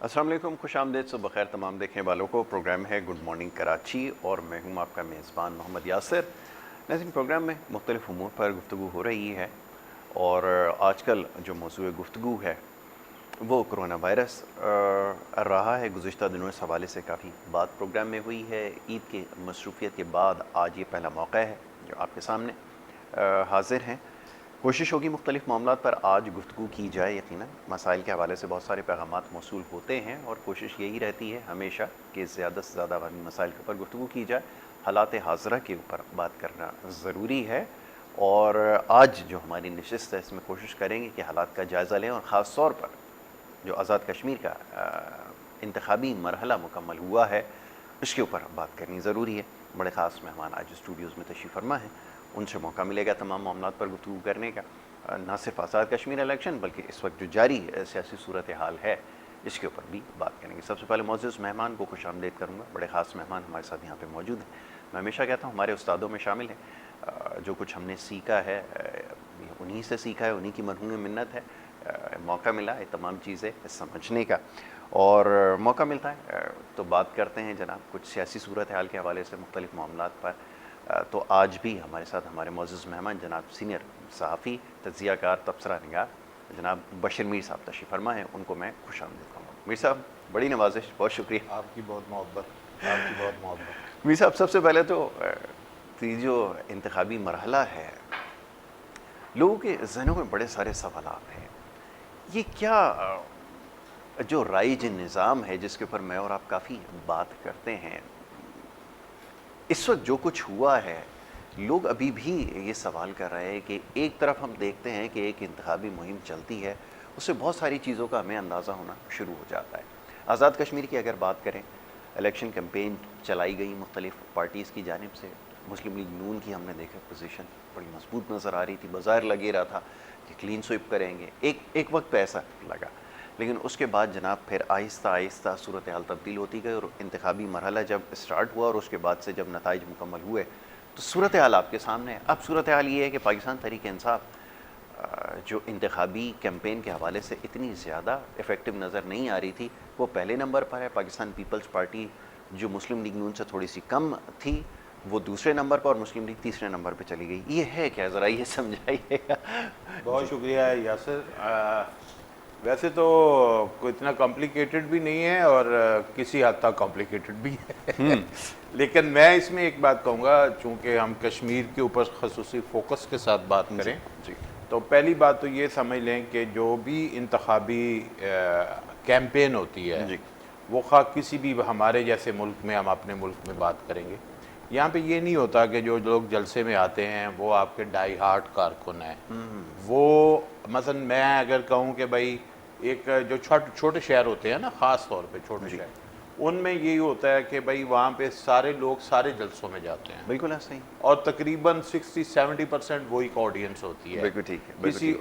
अस्सलाम वालेकुम, खुश आमदेद, सुबह खैर तमाम देखने वालों को। प्रोग्राम है गुड मॉर्निंग कराची और मैं हूँ आपका मेज़बान मोहम्मद यासिर। नाज़रीन, प्रोग्राम में मुख्तलिफ़ उमूर पर गुफ्तगू हो रही है और आजकल जो मौज़ूए गुफ्तगू है वो कोरोना वायरस रहा है। गुज़िश्ता दिनों इस हवाले से काफ़ी बात प्रोग्राम में हुई है। ईद के मसरूफ़ियत के बाद आज ये पहला मौका है जो आपके सामने हाज़िर हैं। कोशिश होगी मुख्तलिफ़ मामलात पर आज गुफ्तगू की जाए। यकीनन मसाइल के हवाले से बहुत सारे पैगामात मौसूल होते हैं और कोशिश यही रहती है हमेशा कि ज़्यादा से ज़्यादा अवामी मसाइल के ऊपर गुफ्तगू की जाए। हालात हाज़िरा के ऊपर बात करना ज़रूरी है और आज जो हमारी नशिस्त है इसमें कोशिश करेंगे कि हालात का जायज़ा लें और ख़ास तौर पर जो आज़ाद कश्मीर का इंतखाबी मरहला मुकम्मल हुआ है इसके ऊपर बात करनी ज़रूरी है। बड़े ख़ास मेहमान आज स्टूडियोज़ में तशरीफ़ फरमा है, उनसे मौका मिलेगा तमाम मामलात पर गुफ्तगू करने का। ना सिर्फ आज़ाद कश्मीर इलेक्शन बल्कि इस वक्त जो जारी सियासी सूरत हाल है इसके ऊपर भी बात करेंगे। सबसे पहले मौजूद मेहमान को खुश आमदेद करूँगा। बड़े ख़ास मेहमान हमारे साथ यहाँ पर मौजूद हैं। मैं हमेशा कहता हूँ हमारे उस्तादों में शामिल हैं। जो कुछ हमने सीखा है उन्हीं से सीखा है, उन्हीं की मरहूम मिन्नत है। मौका मिला है तमाम चीज़ें समझने का और मौका मिलता है तो बात करते हैं जनाब कुछ सियासी सूरत हाल के हवाले से मुख्तलिफ़ मामलात पर। तो आज भी हमारे साथ हमारे मौजूद मेहमान जनाब सीनियर सहाफ़ी, तज्ज़ियाकार, तबसरा निगार जनाब बशीर मीर साहब तशरीफ़ फरमा है। उनको मैं खुश आमदीद कहूँगा। मीर साहब, बड़ी नवाजिश, बहुत शुक्रिया। आपकी बहुत मोहब्बत, आपकी बहुत मोहब्बत। मीर साहब, सबसे पहले तो ये जो इंतखाबी मरहला है लोगों के जहनों में बड़े सारे सवालात हैं। ये क्या जो राइज निज़ाम है जिसके ऊपर मैं और आप काफ़ी बात करते हैं, इस वक्त जो कुछ हुआ है लोग अभी भी ये सवाल कर रहे हैं कि एक तरफ हम देखते हैं कि एक इंतखाबी मुहिम चलती है, उससे बहुत सारी चीज़ों का हमें अंदाज़ा होना शुरू हो जाता है। आज़ाद कश्मीर की अगर बात करें, इलेक्शन कैंपेन चलाई गई मुख्तलिफ़ पार्टीज़ की जानिब से। मुस्लिम लीग नून की हमने देखा पोजीशन बड़ी मजबूत नज़र आ रही थी, बाज़ार लगे रहा था कि क्लीन स्वीप करेंगे। एक वक्त पे ऐसा लगा, लेकिन उसके बाद जनाब फिर आहिस्ता आहिस्ता सूरत हाल तब्दील होती गई और इंतखाबी मरहला जब स्टार्ट हुआ और उसके बाद से जब नताइज मुकम्मल हुए तो सूरत हाल आपके सामने है। अब सूरत हाल ये है कि पाकिस्तान तहरीक इंसाफ जो इंतखाबी कैंपेन के हवाले से इतनी ज़्यादा इफ़ेक्टिव नज़र नहीं आ रही थी, वो पहले नंबर पर है। पाकिस्तान पीपल्स पार्टी जो मुस्लिम लीग नून से थोड़ी सी कम थी वो दूसरे नंबर पर और मुस्लिम लीग तीसरे नंबर पर चली गई। ये है क्या, ज़रा ये समझाइएगा। बहुत शुक्रिया यासिर। वैसे तो कोई इतना कॉम्प्लिकेटेड भी नहीं है और किसी हद तक कॉम्प्लिकेटेड भी है लेकिन मैं इसमें एक बात कहूँगा, चूँकि हम कश्मीर के ऊपर खसूसी फोकस के साथ बात करें जी। तो पहली बात तो ये समझ लें कि जो भी इंतखाबी कैंपेन होती है जी। वो खा किसी भी हमारे जैसे मुल्क में, हम अपने मुल्क में बात करेंगे, यहाँ पे ये नहीं होता कि जो लोग जलसे में आते हैं वो आपके डाई हार्ट कारकुन हैं। वो मसलन मैं अगर कहूँ कि भाई एक जो छोटे शहर होते हैं ना, ख़ास तौर पे छोटे शहर, उनमें यही होता है कि भाई वहाँ पे सारे लोग सारे जलसों में जाते हैं। बिल्कुल ऐसा ही। और तकरीबन 60-70% वो एक ऑडियंस होती है। बिल्कुल ठीक है। किसी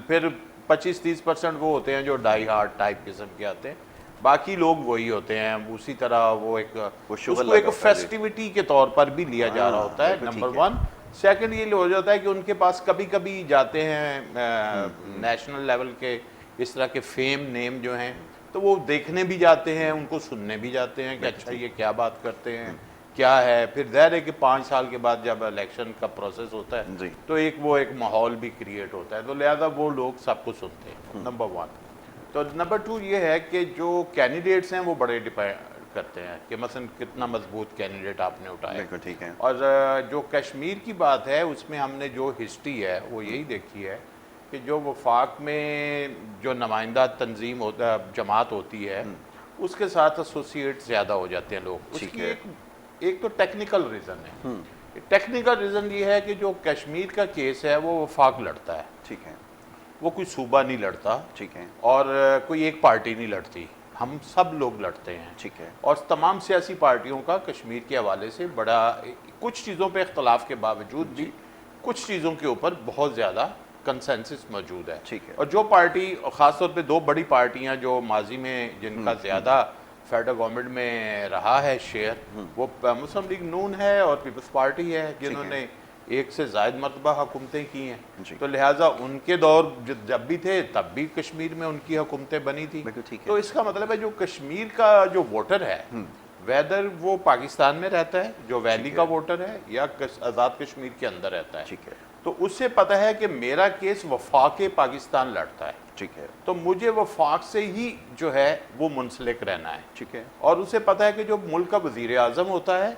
फिर 25-30% वो होते हैं जो डाई हार्ट टाइप किस्म के आते हैं, बाकी लोग वही होते हैं। उसी तरह वो उसको एक फेस्टिविटी के तौर पर भी लिया जा रहा होता है, नंबर वन। सेकंड ये हो जाता है कि उनके पास कभी कभी जाते हैं नेशनल लेवल के इस तरह के फेम नेम जो हैं, तो वो देखने भी जाते हैं, उनको सुनने भी जाते हैं कि अच्छा ये क्या बात करते हैं, क्या है। फिर ज़ाहिर है कि 5 साल के बाद जब इलेक्शन का प्रोसेस होता है तो एक माहौल भी क्रिएट होता है, तो लिहाजा वो लोग सबको सुनते हैं, नंबर वन। तो नंबर टू ये है कि जो कैंडिडेट्स हैं वो बड़े डिपेंड करते हैं कि मसलन कितना मजबूत कैंडिडेट आपने उठाया। बिल्कुल ठीक है। और जो कश्मीर की बात है उसमें हमने जो हिस्ट्री है वो यही देखी है कि जो वफाक में जो नुमाइंदा तंजीम होता जमात होती है उसके साथ एसोसिएट ज़्यादा हो जाते हैं लोग। उसकी एक तो टेक्निकल रीज़न है। टेक्निकल रीज़न ये है कि जो कश्मीर का केस है वो वफाक लड़ता है, ठीक है, वो कोई सूबा नहीं लड़ता, ठीक है, और कोई एक पार्टी नहीं लड़ती, हम सब लोग लड़ते हैं, ठीक है। और तमाम सियासी पार्टियों का कश्मीर के हवाले से बड़ा कुछ चीज़ों पे इख्तलाफ के बावजूद भी कुछ चीज़ों के ऊपर बहुत ज़्यादा कंसेंसस मौजूद है, ठीक है। और जो पार्टी ख़ासतौर पे दो बड़ी पार्टियां जो माजी में जिनका ज़्यादा फेडरल गवर्नमेंट में रहा है शेयर, वो मुस्लिम लीग नून है और पीपल्स पार्टी है, जिन्होंने एक से ज़ायद मरतबा हुकूमतें की हैं, जी। तो लिहाजा उनके दौर जब भी थे तब भी कश्मीर में उनकी हुकूमतें बनी थी। बिल्कुल ठीक है। तो इसका मतलब है जो कश्मीर का जो वोटर है, वेदर वो पाकिस्तान में रहता है, जो वैली का वोटर है, या आज़ाद कश्मीर के अंदर रहता है, ठीक है, तो उससे पता है कि मेरा केस वफाक पाकिस्तान लड़ता है, ठीक है, तो मुझे वफाक से ही जो है वो मुंसलिक रहना है। ठीक है, और उसे पता है कि जो मुल्क का वजीर आज़म होता है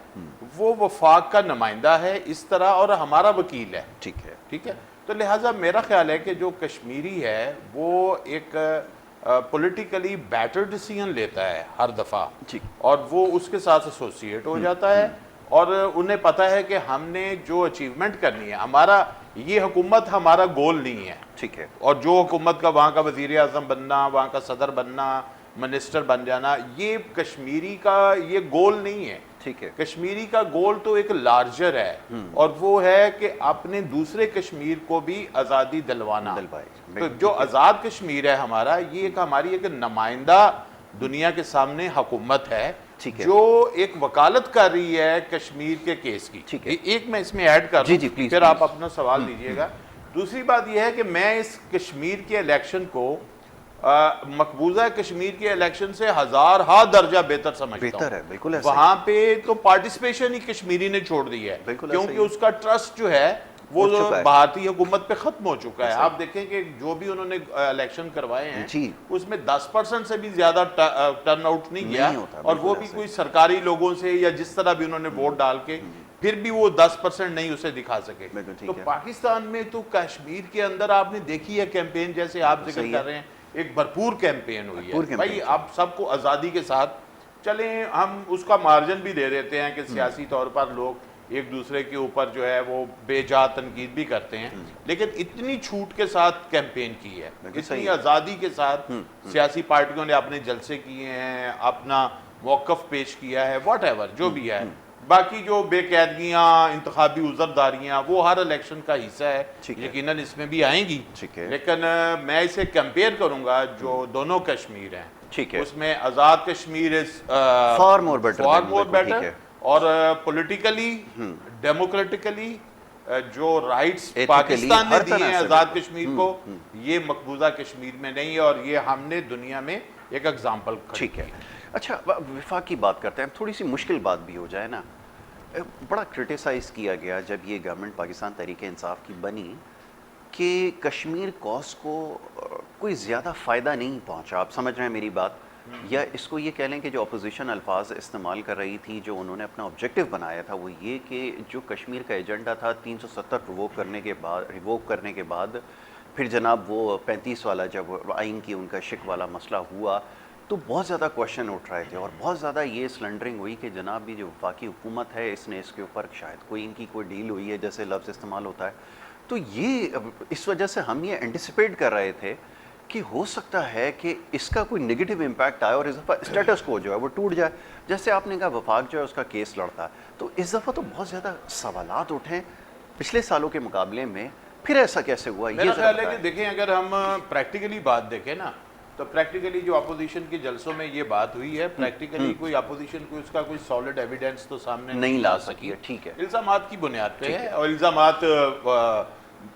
वो वफाक का नुमाइंदा है इस तरह, और हमारा वकील है। ठीक है, ठीक है, तो लिहाजा मेरा ख्याल है कि जो कश्मीरी है वो एक पॉलिटिकली बैटर डिसीजन लेता है हर दफ़ा, ठीक, और वो उसके साथ एसोसिएट हो जाता है, और उन्हें पता है कि हमने जो अचीवमेंट करनी है, हमारा ये हुकूमत हमारा गोल नहीं है। ठीक है, और जो हुकूमत का वहाँ का वज़ीर आज़म बनना, वहाँ का सदर बनना, मिनिस्टर बन जाना, ये कश्मीरी का ये गोल नहीं है। ठीक है, कश्मीरी का गोल तो एक लार्जर है, और वो है कि अपने दूसरे कश्मीर को भी आज़ादी दिलवाना। तो जो आज़ाद कश्मीर है हमारा, ये एक हमारी एक नुमाइंदा दुनिया के सामने हुकूमत है, जो एक वकालत कर रही है कश्मीर के केस की। ठीक है, एक मैं इसमें ऐड कर जी, जी, प्लीज, फिर आप अपना सवाल दीजिएगा। दूसरी बात यह है कि मैं इस कश्मीर के इलेक्शन को मकबूजा कश्मीर के इलेक्शन से हजार हा दर्जा बेहतर समझता हूं। है, बिल्कुल ऐसा वहां पे तो पार्टिसिपेशन ही कश्मीरी ने छोड़ दी है, क्योंकि उसका ट्रस्ट जो है वो भारतीय हुकूमत पे खत्म हो चुका है। आप देखें कि जो भी उन्होंने इलेक्शन करवाए हैं उसमें 10% से भी ज्यादा टर्न आउट नहीं गया, और वो भी कोई सरकारी लोगों से या जिस तरह भी उन्होंने वोट डाल के, फिर भी वो 10% नहीं उसे दिखा सके। तो पाकिस्तान में तो कश्मीर के अंदर आपने देखी है कैंपेन, जैसे आप जिक्र कर रहे हैं, एक भरपूर कैंपेन हुई है भाई। आप सबको आज़ादी के साथ चलें, हम उसका मार्जिन भी दे देते हैं कि सियासी तौर पर लोग एक दूसरे के ऊपर जो है वो बेजा तनकीद भी करते हैं, लेकिन इतनी छूट के साथ कैंपेन की है, इतनी आज़ादी के साथ सियासी पार्टियों ने अपने जलसे किए हैं, अपना मौक़िफ़ पेश किया है, व्हाटएवर जो भी है। बाकी जो बेकैदगियाँ, इंतखाबी उज़रदारियाँ, वो हर इलेक्शन का हिस्सा है, यकीनन इसमें भी आएंगी। लेकिन मैं इसे कंपेयर करूँगा जो दोनों कश्मीर हैं, ठीक है, उसमें Azad Kashmir is far more better, और पॉलिटिकली, डेमोक्रेटिकली जो राइट्स पाकिस्तान ने दिए हैं आज़ाद कश्मीर को, ये मकबूजा कश्मीर में नहीं है, और ये हमने दुनिया में एक एग्जाम्पल। ठीक है, अच्छा विफाक की बात करते हैं, थोड़ी सी मुश्किल बात भी हो जाए ना। बड़ा क्रिटिसाइज़ किया गया जब ये गवर्नमेंट पाकिस्तान तहरीक इंसाफ की बनी कि कश्मीर कॉज को कोई ज़्यादा फ़ायदा नहीं पहुंचा। आप समझ रहे हैं मेरी बात, या इसको ये कह लें कि जो अपोजिशन अल्फाज इस्तेमाल कर रही थी, जो उन्होंने अपना ऑब्जेक्टिव बनाया था, वो ये कि जो कश्मीर का एजेंडा था 370 रिवोक करने के बाद फिर जनाब वो 35 वाला जब आइन की उनका शिक वाला मसला हुआ, तो बहुत ज़्यादा क्वेश्चन उठ रहे थे, और बहुत ज़्यादा ये स्लैंडरिंग हुई कि जनाब ये जो वफाकी हुकूमत है इसने इसके ऊपर शायद कोई इनकी कोई डील हुई है, जैसे लफ्ज़ इस्तेमाल होता है। तो ये इस वजह से हम ये एंटिसिपेट कर रहे थे कि हो सकता है कि इसका कोई नेगेटिव इम्पैक्ट आए और इस दफ़ा स्टेटस को जो है वो टूट जाए। जैसे आपने कहा वफाक जो है उसका केस लड़ता है, तो इस दफ़ा तो बहुत ज़्यादा सवालात उठे पिछले सालों के मुकाबले में, फिर ऐसा कैसे हुआ? मेरा ख्याल है कि देखें, अगर हम प्रैक्टिकली बात देखें ना, तो प्रैक्टिकली जो अपोजिशन के जलसों में ये बात हुई है, प्रैक्टिकली कोई अपोजिशन को उसका कोई सॉलिड एविडेंस तो सामने नहीं ला सकी है। ठीक है, इल्ज़ामात की बुनियाद पे है, और इल्ज़ामात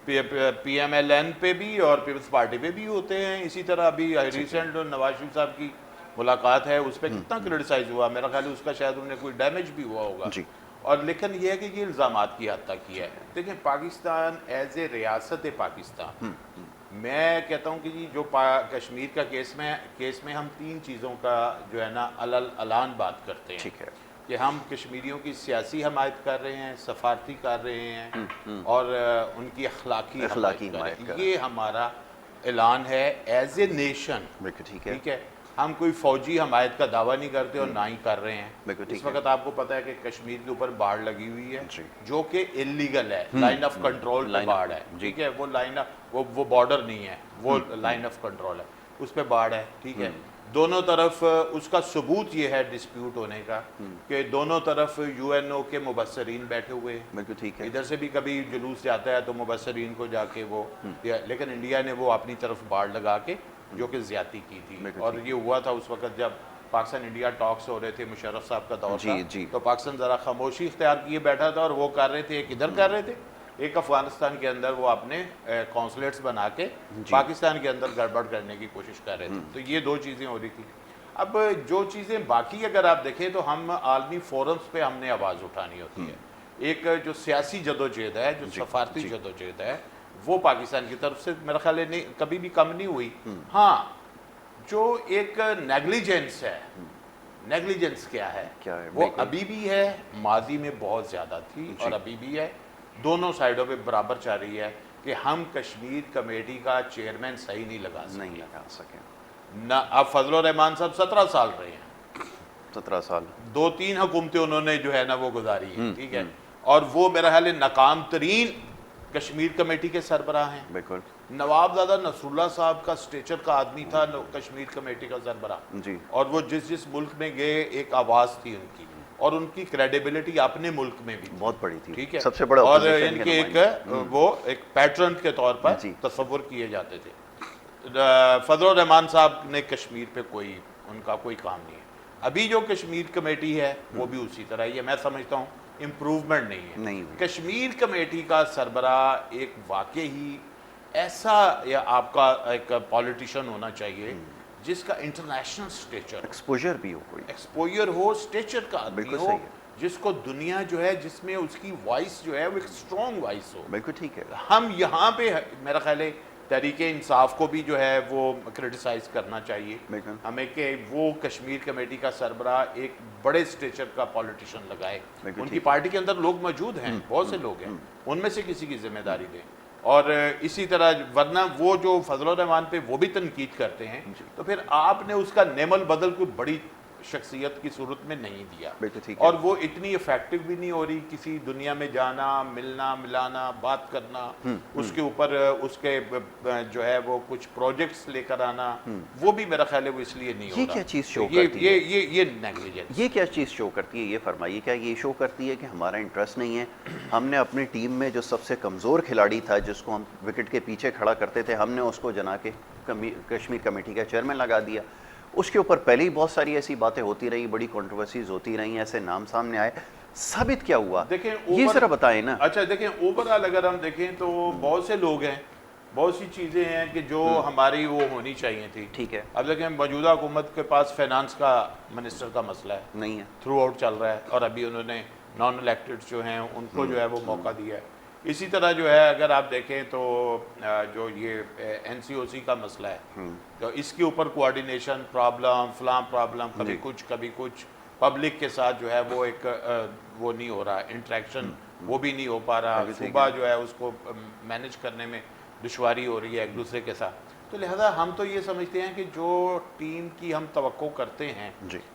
PMLN पे भी और पीपल्स पार्टी पे भी होते हैं। इसी तरह अभी रिसेंट नवाज शरीफ साहब की मुलाकात है, उस पर कितना क्रिटिसाइज हुआ, मेरा ख्याल है उसका शायद उन्हें कोई डैमेज भी हुआ होगा जी। और लेकिन यह है कि ये इल्ज़ामात की हद तक किया है। देखिए, पाकिस्तान एज ए रियासत पाकिस्तान, मैं कहता हूँ कि जी जो कश्मीर का केस में हम तीन चीज़ों का जो है ना अलान बात करते हैं। ठीक है, कि हम कश्मीरियों की सियासी हमायत कर रहे हैं, सफारती कर रहे हैं, और उनकी अखलाकी हमायत, ये हमारा ऐलान है एज ए नेशन। ठीक है, हम कोई फौजी हमायत का दावा नहीं करते और ना ही कर रहे हैं। इस वक्त आपको पता है कि कश्मीर के ऊपर बाढ़ लगी हुई है, जो कि इलीगल है, लाइन ऑफ कंट्रोल पे बाढ़ है। ठीक है, वो लाइन वो बॉर्डर नहीं है, वो लाइन ऑफ कंट्रोल है, उस पर बाढ़ है। ठीक है, दोनों तरफ उसका सबूत ये है डिस्प्यूट होने का कि दोनों तरफ UNO के मुबस्सरीन बैठे हुए हैं। ठीक है, इधर से भी कभी जुलूस जाता है तो मुबस्सरीन को जाके वो, लेकिन इंडिया ने वो अपनी तरफ बाढ़ लगा के जो कि ज्यादती की थी। और ये हुआ था उस वक्त जब पाकिस्तान इंडिया टॉक्स हो रहे थे, मुशर्रफ साहब का दौर था, तो पाकिस्तान जरा खामोशी इख्तियार किए बैठा था, और वो कर रहे थे, किधर कर रहे थे, एक अफगानिस्तान के अंदर वो अपने कॉन्सुलेट्स बना के पाकिस्तान के अंदर गड़बड़ करने की कोशिश कर रहे थे। तो ये दो चीज़ें हो रही थी। अब जो चीज़ें बाकी अगर आप देखें तो हम आलमी फोरम्स पे हमने आवाज़ उठानी होती है। एक जो सियासी जदोजहद है, जो सफारती जदोजहद है, वो पाकिस्तान की तरफ से मेरा ख्याल है कभी भी कम नहीं हुई। हाँ, जो एक नेग्लिजेंस है, नेग्लिजेंस क्या है वो अभी भी है, माजी में बहुत ज़्यादा थी और अभी भी है, दोनों साइडों पे बराबर चल रही है कि हम कश्मीर कमेटी का चेयरमैन सही नहीं लगा सके ना। अब फजल रहमान साहब 17 साल रहे हैं, 17 साल, 2-3 हुकूमतें उन्होंने जो है ना वो गुजारी है, ठीक है। और वो मेरा ख्याल है नाकाम तरीन कश्मीर कमेटी के सरबराह हैं। बिल्कुल। नवाबजादा नसरुल्लाह साहब का स्टेचर का आदमी था कश्मीर कमेटी का सरबराह जी। और वो जिस मुल्क में गए एक आवाज़ थी उनकी, और उनकी क्रेडिबिलिटी अपने मुल्क में भी बहुत बड़ी थी, ठीक है, सबसे बड़ा। और इनके एक वो एक पैटर्न के तौर पर तस्वुर किए जाते थे। फजल रहमान साहब ने कश्मीर पे उनका कोई काम नहीं है। अभी जो कश्मीर कमेटी है वो भी उसी तरह ही है। मैं समझता हूँ इम्प्रूवमेंट नहीं है। कश्मीर कमेटी का सरबराह एक वाकई ही ऐसा या आपका एक पॉलिटिशियन होना चाहिए जिसका इंटरनेशनल स्टेचर, एक्सपोजर भी हो, कोई एक्सपोजर हो, स्टेचर का आदमी हो, जिसको दुनिया जो है जिसमें उसकी वॉइस जो है वो एक स्ट्रॉन्ग वॉइस हो। बिल्कुल ठीक है। हम यहाँ पे मेरा ख्याल है तहरीक इंसाफ को भी जो है वो क्रिटिसाइज करना चाहिए हमें कि वो कश्मीर कमेटी का सरबराह एक बड़े स्टेचर का पॉलिटिशियन लगाए। उनकी पार्टी के अंदर लोग मौजूद हैं, बहुत से लोग हैं, उनमें से किसी की जिम्मेदारी दें। और इसी तरह वरना वो जो फजल रहमान पे वो भी तनकीद करते हैं, तो फिर आपने उसका नेमल बदल कोई बड़ी शख्सियत की सूरत में नहीं दिया, और वो इतनी इफेक्टिव भी नहीं हो रही। किसी दुनिया में जाना, मिलना मिलाना, बात करना, उसके ऊपर उसके जो है वो कुछ प्रोजेक्ट्स लेकर आना, वो भी मेरा ख्याल है वो इसलिए नहीं हो रहा। ये क्या चीज़ शो करती है? ये नेग्लिजेंस। ये क्या चीज़ शो करती है, ये फरमाइए। क्या ये शो करती है कि हमारा इंटरेस्ट नहीं है? हमने अपनी टीम में जो सबसे कमज़ोर खिलाड़ी था, जिसको हम विकेट के पीछे खड़ा करते थे, हमने उसको जना के कश्मीर कमेटी का चेयरमैन लगा दिया। उसके ऊपर पहले ही बहुत सारी ऐसी बातें होती रही, बड़ी कंट्रोवर्सीज होती रही, ऐसे नाम सामने आए। साबित क्या हुआ? देखें, ये जरा बताएं ना। अच्छा देखें, ओवरऑल अगर हम देखें तो बहुत से लोग हैं, बहुत सी चीज़ें हैं कि जो हमारी वो होनी चाहिए थी, ठीक है। अब देखें, मौजूदा हुकूमत के पास फाइनेंस का मिनिस्टर का मसला है, नहीं है, थ्रू आउट चल रहा है, और अभी उन्होंने नॉन इलेक्टेड जो हैं उनको जो है वो मौका दिया है। इसी तरह जो है अगर आप देखें तो जो ये NCOC का मसला है, तो इसके ऊपर कोऑर्डिनेशन प्रॉब्लम, फलां प्रॉब्लम, कभी कुछ पब्लिक के साथ जो है वो एक वो नहीं हो रहा, इंटरेक्शन वो भी नहीं हो पा रहा, सुबह जो है उसको मैनेज करने में दुश्वारी हो रही है एक दूसरे के साथ। तो लिहाजा हम तो ये समझते हैं कि जो टीम की हम तवक्को करते हैं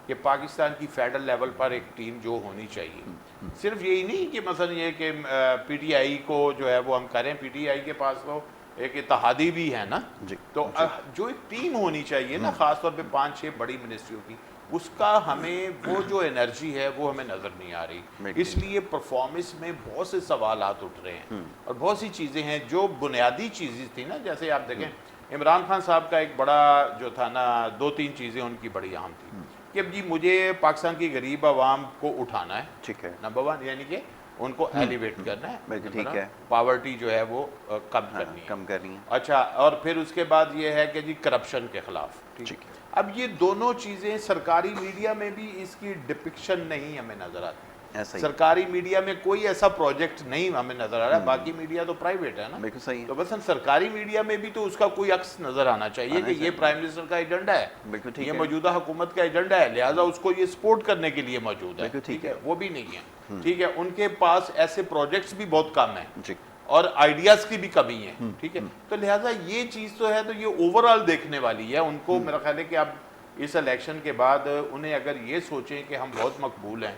कि पाकिस्तान की फेडरल लेवल पर एक टीम जो होनी चाहिए, सिर्फ यही नहीं कि मसलन ये कि PTI को जो है वो हम करें, PTI के पास तो एक इत्तेहादी भी है ना जी, तो जो एक टीम होनी चाहिए ना, ख़ासतौर पे 5-6 बड़ी मिनिस्ट्रियों की, उसका हमें वो जो एनर्जी है वो हमें नज़र नहीं आ रही। इसलिए परफॉर्मेंस में बहुत से सवालात उठ रहे हैं, और बहुत सी चीज़ें हैं जो बुनियादी चीज़ें थी ना, जैसे आप देखें इमरान खान साहब का एक बड़ा जो था ना, 2-3 चीज़ें उनकी बड़ी अहम थी कि अब जी मुझे पाकिस्तान की गरीब आवाम को उठाना है, ठीक है, नंबर 1, यानी कि उनको एलिवेट करना है, ठीक है, पावर्टी जो है वो कम करनी है। अच्छा, और फिर उसके बाद ये है कि जी करप्शन के खिलाफ, ठीक है। अब ये दोनों चीज़ें सरकारी मीडिया में भी इसकी डिपिक्शन नहीं हमें नज़र आती। सरकारी मीडिया में कोई ऐसा प्रोजेक्ट नहीं हमें नजर आ रहा है, बाकी मीडिया तो प्राइवेट है ना, बिल्कुल सही है। तो बस सरकारी मीडिया में भी तो उसका कोई अक्स नजर आना चाहिए कि ये प्राइम मिनिस्टर का एजेंडा है, बिल्कुल ठीक है, ये मौजूदा हुकूमत का एजेंडा है, लिहाजा उसको ये सपोर्ट करने के लिए मौजूद है, ठीक है, वो भी नहीं है, ठीक है। उनके पास ऐसे प्रोजेक्ट्स भी बहुत कम है और आइडियाज की भी कमी है, ठीक है। तो लिहाजा ये चीज़ तो है, तो ये ओवरऑल देखने वाली है उनको। मेरा ख्याल है कि अब इस इलेक्शन के बाद उन्हें अगर ये सोचें कि हम बहुत मकबूल हैं,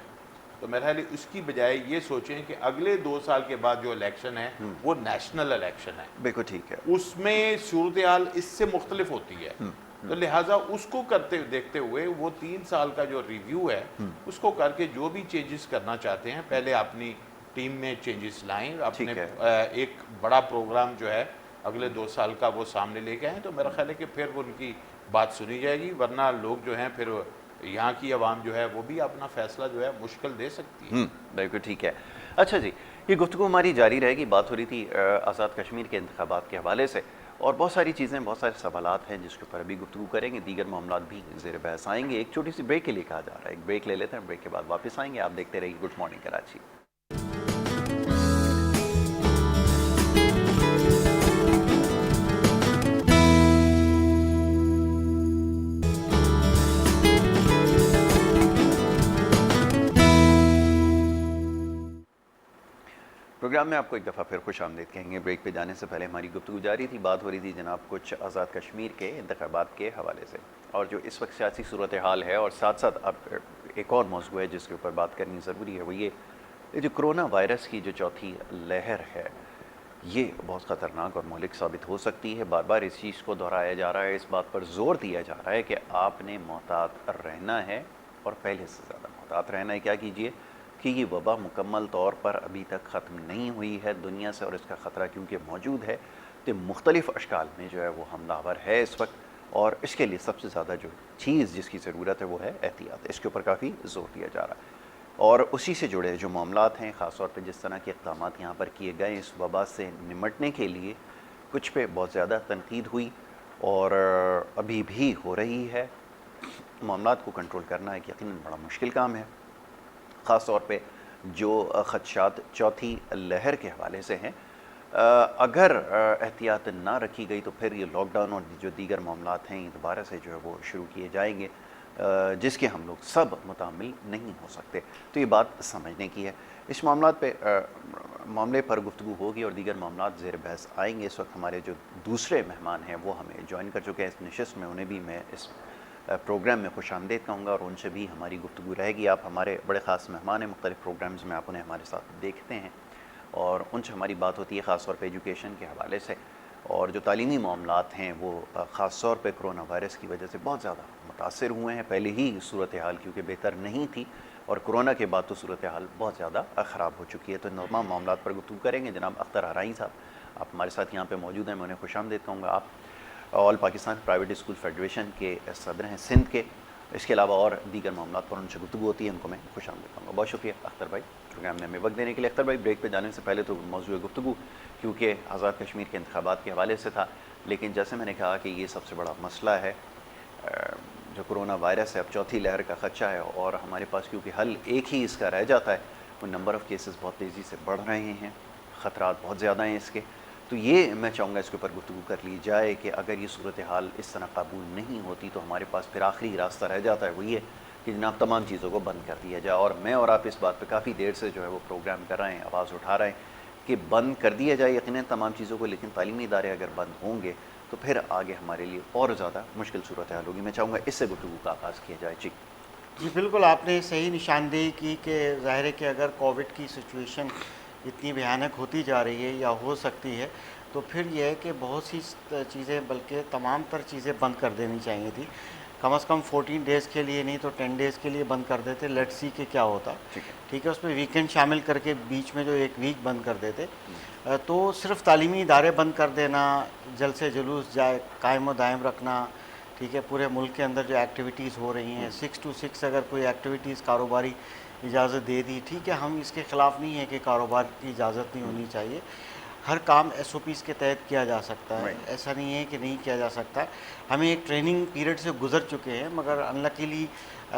तो मेरा ख्याल है उसकी बजाय ये सोचें कि अगले 2 साल के बाद जो इलेक्शन है वो नेशनल इलेक्शन है, बिल्कुल ठीक है, उसमें सूरत हाल इससे मुख्तलिफ होती है। तो लिहाजा उसको देखते हुए वो 3 साल का जो रिव्यू है उसको करके जो भी चेंजेस करना चाहते हैं, पहले अपनी टीम में चेंजेस लाएं, अपने एक बड़ा प्रोग्राम जो है अगले 2 साल का वो सामने लेके आएँ, तो मेरा ख्याल है कि फिर वो उनकी बात सुनी जाएगी। वरना लोग जो हैं फिर यहाँ की आवाम जो है वो भी अपना फैसला जो है मुश्किल दे सकती है। बिल्कुल ठीक है। अच्छा जी, ये गुफ्तगू हमारी जारी रहेगी। बात हो रही थी आज़ाद कश्मीर के इंतखाबात के हवाले से, और बहुत सारी चीज़ें, बहुत सारे सवालात हैं जिसके ऊपर अभी गुफ्तगू करेंगे। दीगर मामलात भी ज़ेर बहस आएंगे। एक छोटी सी ब्रेक के लिए कहा जा रहा है, एक ब्रेक ले लेते हैं, ब्रेक के बाद वापस आएंगे। आप देखते रहिए गुड मॉर्निंग कराची। प्रोग्राम में आपको एक दफ़ा फिर खुश आमदीद कहेंगे। ब्रेक पे जाने से पहले हमारी गुफ्तगू जारी थी। बात हो रही थी जनाब कुछ आज़ाद कश्मीर के इंतखाबात के हवाले से, और जो इस वक्त सियासी सूरत हाल है, और साथ साथ अब एक और मौजू है जिसके ऊपर बात करनी ज़रूरी है, वो ये जो कोरोना वायरस की जो चौथी लहर है, ये बहुत ख़तरनाक और मौलिक साबित हो सकती है। बार बार इस चीज़ को दोहराया जा रहा है, इस बात पर ज़ोर दिया जा रहा है कि आपने मोहतात रहना है, और पहले से ज़्यादा मोहतात रहना है। क्या कीजिए कि ये वबा मुकम्मल तौर पर अभी तक ख़त्म नहीं हुई है दुनिया से, और इसका ख़तरा क्योंकि मौजूद है, तो मुख्तलिफ़ अशकाल में जो है वो हमलावर है इस वक्त, और इसके लिए सबसे ज़्यादा जो चीज़ जिसकी ज़रूरत है वो है एहतियात। इसके ऊपर काफ़ी ज़ोर दिया जा रहा है, और उसी से जुड़े जो मामलात हैं, ख़ास तौर पर जिस तरह के इक़दाम यहाँ पर किए गए इस वबा से निमटने के लिए, कुछ पे बहुत ज़्यादा तनकीद हुई और अभी भी हो रही है। मामलात को कंट्रोल करना एक यकीनन बड़ा मुश्किल काम है, ख़ास तौर पे जो ख़दशात चौथी लहर के हवाले से हैं। अगर एहतियात ना रखी गई तो फिर ये लॉकडाउन और जो दीगर मामलात हैं ये दोबारा से जो है वो शुरू किए जाएंगे, जिसके हम लोग सब मुतामिल नहीं हो सकते। तो ये बात समझने की है। इस मामले पर गुफ्तगू होगी और दीगर मामलात ज़ेर बहस आएंगे। इस वक्त हमारे जो दूसरे मेहमान हैं वो हमें ज्वाइन कर चुके हैं इस नशिस्त में, उन्हें भी मैं इस प्रोग्राम में खुश आमदीद कहूँगा, और उनसे भी हमारी गुफ्तगू रहेगी। आप हमारे बड़े ख़ास मेहमान हैं, मुख्तलिफ़ प्रोग्राम्स में आप उन्हें हमारे साथ देखते हैं, और उनसे हमारी बात होती है ख़ास तौर पे एजुकेशन के हवाले से, और जो तालीमी मामलात हैं वो ख़ास तौर पे कोरोना वायरस की वजह से बहुत ज़्यादा मुतासर हुए हैं। पहले ही सूरत हाल क्योंकि बेहतर नहीं थी, और कोरोना के बाद तो सूरत हाल बहुत ज़्यादा ख़राब हो चुकी है। तो तमाम मामलात पर गुफ्तगू करेंगे। जनाब अख्तर आराई साहब आप हमारे साथ यहाँ पर मौजूद हैं, मैं उन्हें खुश आमदीद कहूँगा। आप all Pakistan private school federation के सदर हैं सिंध के। इसके अलावा और दीगर मामला पर उनसे गुफ्तगू होती है, उनको मैं खुश आमदीद कहूँगा। बहुत शुक्रिया अख्तर भाई प्रोग्राम में हमें वक्त देने के लिए। अख्तर भाई, ब्रेक पे जाने से पहले तो मौजूद गुफ्तगू क्योंकि आज़ाद कश्मीर के इंतखाबात के हवाले से था, लेकिन जैसे मैंने कहा कि ये सबसे बड़ा मसला है जो कोरोना वायरस है, अब चौथी लहर का ख़दशा है, और हमारे पास क्योंकि हल एक ही इसका रह जाता है, वो नंबर ऑफ़ केसेस बहुत तेज़ी से बढ़ रहे हैं, ख़तरात बहुत ज़्यादा हैं इसके। तो ये मैं चाहूँगा इसके ऊपर गुफ्तगू कर ली जाए कि अगर ये सूरत हाल इस तरह काबू नहीं होती तो हमारे पास फिर आखिरी रास्ता रह जाता है, वो ये कि जनाब तमाम चीज़ों को बंद कर दिया जाए। और मैं और आप इस बात पे काफ़ी देर से जो है वो प्रोग्राम कर रहे हैं, आवाज़ उठा रहे हैं कि बंद कर दिया जाए यकीनन तमाम चीज़ों को, लेकिन तालीमी इदारे अगर बंद होंगे तो फिर आगे हमारे लिए और ज़्यादा मुश्किल सूरत हाल होगी। मैं चाहूँगा इससे गुफ्तगू का आगाज़ किया जाए। जी बिल्कुल, आपने सही निशानदेही की कि ज़ाहिर है कि अगर कोविड की सिचुएशन इतनी भयानक होती जा रही है या हो सकती है, तो फिर यह है कि बहुत सी चीज़ें, बल्कि तमाम तर चीज़ें बंद कर देनी चाहिए थी। कम से कम 14 डेज़ के लिए नहीं तो 10 डेज़ के लिए बंद कर देते, लेट्स सी कि क्या होता। ठीक है, उसमें वीकेंड शामिल करके बीच में जो एक वीक बंद कर देते। तो सिर्फ तालीमी इदारे बंद कर देना, जलसे जुलूस जाए कायम दायम रखना, ठीक है, पूरे मुल्क के अंदर जो एक्टिविटीज़ हो रही हैं 6 to 6 अगर कोई एक्टिविटीज़ कारोबारी इजाज़त दे दी, ठीक है, हम इसके ख़िलाफ़ नहीं है कि कारोबार की इजाज़त नहीं होनी चाहिए। हर काम SOPs के तहत किया जा सकता है, ऐसा नहीं है कि नहीं किया जा सकता। हमें एक ट्रेनिंग पीरियड से गुजर चुके हैं, मगर अनलकीली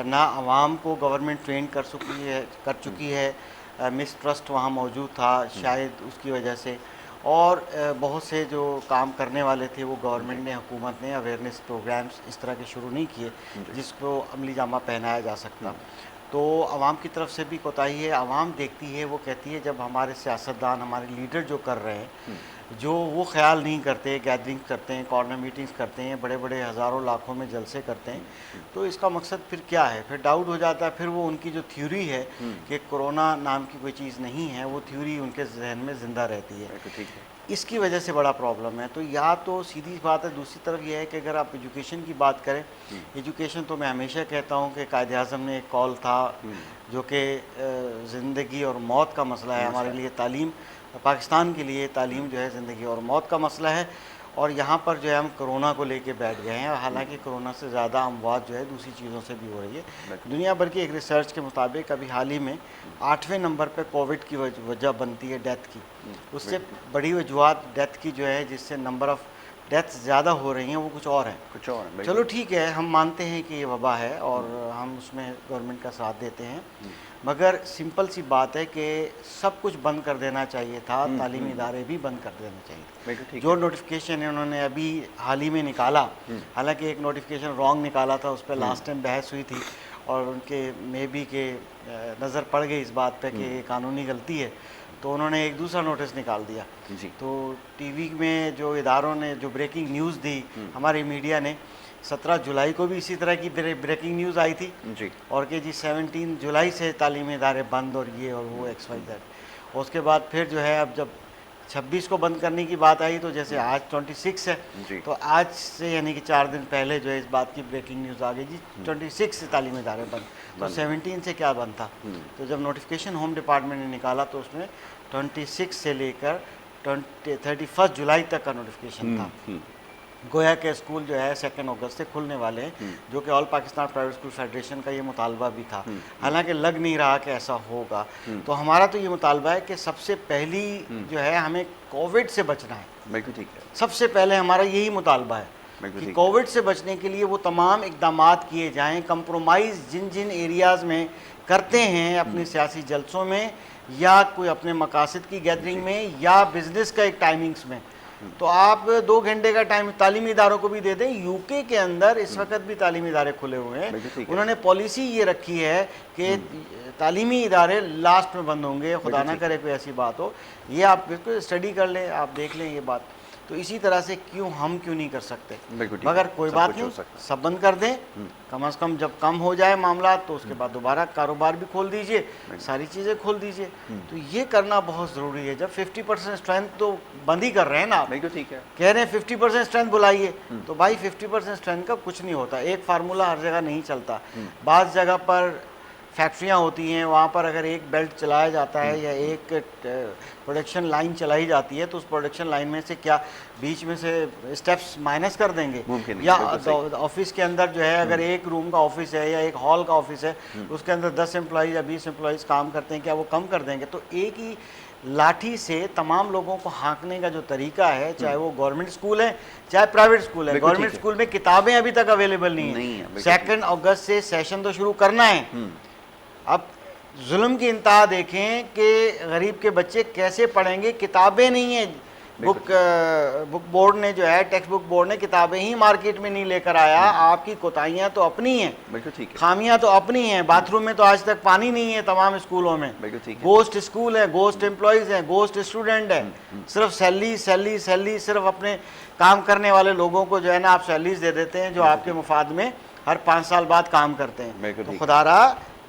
ना आवाम को गवर्नमेंट ट्रेन कर चुकी है। मिसट्रस्ट वहाँ मौजूद था शायद उसकी वजह से, और बहुत से जो काम करने वाले थे वो गवर्नमेंट ने, हुकूमत ने अवेयरनेस प्रोग्राम्स इस तरह के शुरू नहीं किए जिसको अमली जामा पहनाया जा सकता। तो आवाम की तरफ से भी कोताही है। आवाम देखती है, वो कहती है जब हमारे सियासतदान, हमारे लीडर जो कर रहे हैं, जो वो ख्याल नहीं करते, गैदरिंग करते हैं, कॉर्नर मीटिंग्स करते हैं, बड़े बड़े हज़ारों लाखों में जलसे करते हैं, तो इसका मकसद फिर क्या है? फिर डाउट हो जाता है। फिर वो उनकी जो थ्योरी है कि कोरोना नाम की कोई चीज़ नहीं है, वो थ्योरी उनके जहन में ज़िंदा रहती है। इसकी वजह से बड़ा प्रॉब्लम है। तो या तो सीधी बात है। दूसरी तरफ यह है कि अगर आप एजुकेशन की बात करें, एजुकेशन तो मैं हमेशा कहता हूँ कि कायदे आज़म ने एक कॉल था जो कि ज़िंदगी और मौत का मसला है हमारे लिए। तालीम, पाकिस्तान के लिए तालीम जो है ज़िंदगी और मौत का मसला है, और यहाँ पर जो है हम कोरोना को लेके बैठ गए हैं। हालांकि कोरोना से ज़्यादा अमवात जो है दूसरी चीज़ों से भी हो रही है। दुनिया भर की एक रिसर्च के मुताबिक अभी हाल ही में 8वें नंबर पे कोविड की वजह बनती है डेथ की। उससे बड़ी वजूहत डेथ की जो है, जिससे नंबर ऑफ़ डेथ्स ज़्यादा हो रही हैं, वो कुछ और है। चलो ठीक है, हम मानते हैं कि ये वबा है और हम उसमें गवर्नमेंट का साथ देते हैं, मगर सिंपल सी बात है कि सब कुछ बंद कर देना चाहिए था, तालीमी इदारे भी बंद कर देना चाहिए थे। जो नोटिफिकेशन है उन्होंने अभी हाल ही में निकाला, हालांकि एक नोटिफिकेशन रॉन्ग निकाला था, उस पर लास्ट टाइम बहस हुई थी और उनके मे बी के नज़र पड़ गई इस बात पे कि ये कानूनी गलती है, तो उन्होंने एक दूसरा नोटिस निकाल दिया जी। तो टीवी में जो इदारों ने जो ब्रेकिंग न्यूज़ दी, हमारी मीडिया ने 17 जुलाई को भी इसी तरह की ब्रेकिंग न्यूज़ आई थी जी। और कि जी 17 जुलाई से तालीमी इदारे बंद और ये और वो XYZ। उसके बाद फिर जो है अब जब 26 को बंद करने की बात आई, तो जैसे आज 26 है तो आज से यानी कि 4 दिन पहले जो है इस बात की ब्रेकिंग न्यूज़ आ गई जी 26 से तालीमी इदारे बंद, तो 17 से क्या बंद था। तो जब नोटिफिकेशन होम डिपार्टमेंट ने निकाला तो उसमें 26 से लेकर 31 जुलाई तक का नोटिफिकेशन था। गोया के स्कूल जो है 2 अगस्त से खुलने वाले हैं, जो कि all Pakistan private school federation का ये मुतालबा भी था। हालांकि लग नहीं रहा कि ऐसा होगा। तो हमारा तो ये मुतालबा है कि सबसे पहली जो है हमें कोविड से बचना है। बिल्कुल ठीक है। सबसे पहले हमारा यही मुतालबा है कि कोविड से बचने के लिए वो तमाम इकदाम किए जाएँ। कंप्रोमाइज़ जिन जिन एरियाज़ में करते हैं अपने सियासी जलसों में या कोई अपने मकासद की गैदरिंग में या बिजनेस का एक टाइमिंग्स में, तो आप 2 घंटे का टाइम तालीमी इदारों को भी दे दें। यूके के अंदर इस वक्त भी तालीमी इदारे खुले हुए हैं। उन्होंने पॉलिसी ये रखी है कि तालीमी इदारे लास्ट में बंद होंगे, खुदा ना करे कोई ऐसी बात हो। ये आप बिल्कुल स्टडी कर लें, आप देख लें ये बात। तो इसी तरह से हम क्यों नहीं कर सकते, मगर कोई बात नहीं, सब बंद कर दें। कम से कम जब कम हो जाए मामला तो उसके बाद दोबारा कारोबार भी खोल दीजिए, सारी चीज़ें खोल दीजिए। तो ये करना बहुत ज़रूरी है। जब 50% स्ट्रेंथ तो बंद ही कर रहे हैं ना आप, ठीक है, कह रहे हैं 50% स्ट्रेंथ बुलाइए, तो भाई 50% स्ट्रेंथ का कुछ नहीं होता। एक फार्मूला हर जगह नहीं चलता। बाज़ जगह पर फैक्ट्रियाँ होती हैं, वहाँ पर अगर एक बेल्ट चलाया जाता है या एक प्रोडक्शन लाइन चलाई जाती है, तो उस प्रोडक्शन लाइन में से क्या बीच में से स्टेप्स माइनस कर देंगे? या ऑफिस के अंदर जो है अगर एक रूम का ऑफिस है या एक हॉल का ऑफिस है, उसके अंदर 10 एम्प्लॉइज़ या 20 एम्प्लॉइज़ काम करते हैं, क्या वो कम कर देंगे? तो एक ही लाठी से तमाम लोगों को हाँकने का जो तरीका है, चाहे वो गवर्नमेंट स्कूल है चाहे प्राइवेट स्कूल है। गवर्नमेंट स्कूल में किताबें अभी तक अवेलेबल नहीं है। 2 अगस्त से सेशन तो शुरू करना है। अब जुल्म की इंतहा देखें कि गरीब के बच्चे कैसे पढ़ेंगे, किताबें नहीं है। बुक बोर्ड ने जो है, टेक्स्ट बुक बोर्ड ने किताबें ही मार्केट में नहीं लेकर आया। आपकी कोताहियाँ तो अपनी हैं, खामियां तो अपनी हैं। बाथरूम में तो आज तक पानी नहीं है तमाम स्कूलों में। गोस्ट स्कूल है, गोस्ट एम्प्लॉयज़ हैं, गोस्ट स्टूडेंट है। सिर्फ सैलरी सिर्फ अपने काम करने वाले लोगों को जो है ना आप सैलरीज दे देते हैं, जो आपके मुफाद में हर 5 साल बाद काम करते हैं। तो खुदारा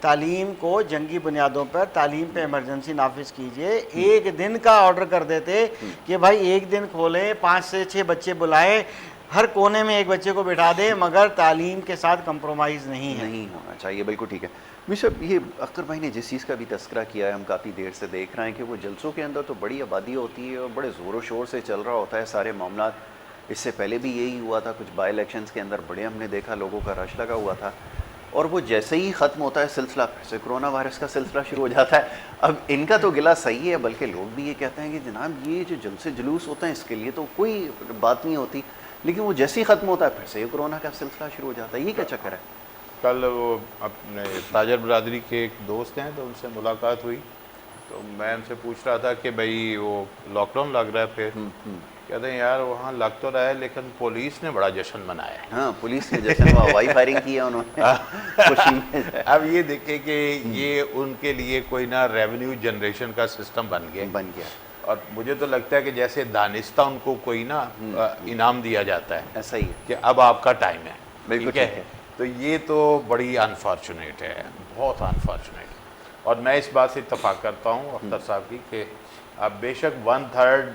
तालीम को जंगी बुनियादों पर तालीम पे इमरजेंसी नाफिज कीजिए। एक दिन का ऑर्डर कर देते कि भाई एक दिन खोलें, 5 से 6 बच्चे बुलाएं, हर कोने में एक बच्चे को बिठा दें, मगर तालीम के साथ कंप्रोमाइज़ नहीं होना चाहिए। बिल्कुल ठीक है। मिस्टर, ये अख्तर भाई ने जिस चीज़ का भी तस्करा किया है, हम काफ़ी देर से देख रहे हैं कि वो जलसों के अंदर तो बड़ी आबादी होती है और बड़े ज़ोरों शोर से चल रहा होता है सारे मामला। इससे पहले भी यही हुआ था, कुछ बाई इलेक्शंस के अंदर बड़े हमने देखा लोगों का रश लगा हुआ था, और वो जैसे ही ख़त्म होता है सिलसिला, फिर से कोरोना वायरस का सिलसिला शुरू हो जाता है। अब इनका तो गिला सही है, बल्कि लोग भी ये कहते हैं कि जनाब ये जो जलसे जुलूस होते हैं इसके लिए तो कोई बात नहीं होती, लेकिन वो जैसे ही ख़त्म होता है फिर से कोरोना का सिलसिला शुरू हो जाता है। ये क्या चक्कर है? कल वो अपने ताजर बरादरी के एक दोस्त हैं, तो उनसे मुलाकात हुई, तो मैं उनसे पूछ रहा था कि भाई वो लॉकडाउन लग रहा है फिर। कहते हैं यार वहाँ लग तो रहा है, लेकिन पुलिस ने बड़ा जश्न मनाया है। हाँ, पुलिस ने जश्न, हवाई फायरिंग की है उन्होंने खुशी में। अब ये देखें कि ये उनके लिए कोई ना रेवेन्यू जनरेशन का सिस्टम बन गया। और मुझे तो लगता है कि जैसे दानिस्ता उनको कोई ना इनाम दिया जाता है, ऐसा ही है कि अब आपका टाइम है। बिल्कुल ठीक है। तो ये तो बड़ी अनफॉर्चुनेट है, बहुत अनफॉर्चुनेट। और मैं इस बात से इत्तफाक करता हूँ अख्तर साहब की कि अब बेशक 1/3